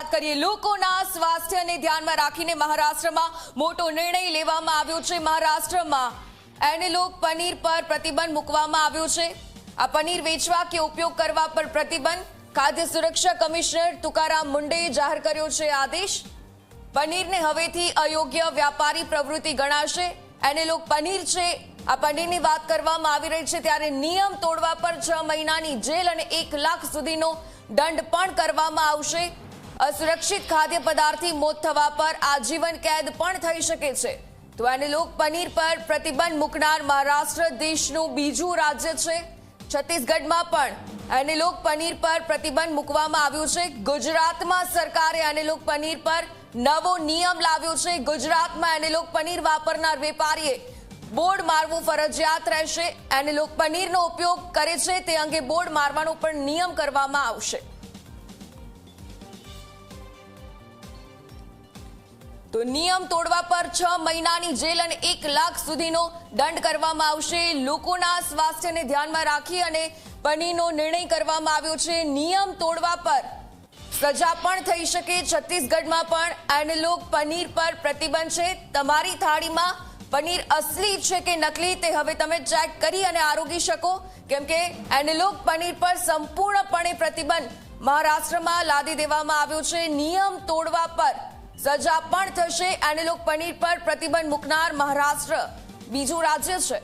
વાત કરીએ લોકોના સ્વાસ્થ્યને ધ્યાનમાં રાખીને મહારાષ્ટ્રમાં મોટો નિર્ણય લેવામાં આવ્યો છે। મહારાષ્ટ્રમાં એનેલોગ પનીર પર પ્રતિબંધ મૂકવામાં આવ્યો છે। આ પનીર વેચવા કે ઉપયોગ કરવા પર પ્રતિબંધ ખાદ્ય સુરક્ષા કમિશનર તુકારામ મુંડેએ જાહેર કર્યો છે આદેશ। પનીરને હવેથી અયોગ્ય વ્યાપારી પ્રવૃત્તિ ગણાશે। એનેલોગ પનીર છે, આ પનીરની વાત કરવામાં આવી રહી છે ત્યારે નિયમ તોડવા પર 6 મહિનાની જેલ અને 1 લાખ સુધીનો દંડ પણ કરવામાં આવશે। असुरक्षित खाद्य पदार्थથી મોત થવા પર આજીવન કેદ પણ થઈ શકે છે। તો એનેલોગ પનીર પર પ્રતિબંધ મૂકનાર મહારાષ્ટ્ર દેશનું બીજું રાજ્ય છે। છત્તીસગઢમાં પણ એનેલોગ પનીર પર પ્રતિબંધ મૂકવામાં આવ્યું છે। ગુજરાતમાં સરકારે એનેલોગ પનીર પર નવો નિયમ લાવ્યો છે। ગુજરાતમાં એનેલોગ પનીર વાપરનાર વેપારીએ બોર્ડ મારવું ફરજિયાત રહેશે। એનેલોગ પનીરનો ઉપયોગ કરે છે તે અંગે બોર્ડ મારવાનો પણ નિયમ કરવામાં આવશે। તો નિયમ તોડવા પર 6 મહિનાની જેલ અને 1 લાખ સુધીનો દંડ કરવામાં આવશે। લોકોના સ્વાસ્થ્યને ધ્યાનમાં રાખી અને પનીરનો નિર્ણય કરવામાં આવ્યો છે। નિયમ તોડવા પર સજા પણ થઈ શકે। છત્તીસગઢમાં પણ એનેલોગ પનીર પર પ્રતિબંધ છે। તમારી થાળીમાં પનીર અસલી છે કે નકલી તે હવે તમે ચેક કરી અને આરોગી શકો, કેમ કે એનેલોગ પનીર પર સંપૂર્ણપણે પ્રતિબંધ મહારાષ્ટ્રમાં લાદી દેવામાં આવ્યો છે। નિયમ તોડવા પર સજા પણ થશે। એનેલોગ પનીર પર પ્રતિબંધ મૂકનાર મહારાષ્ટ્ર બીજું રાજ્ય છે।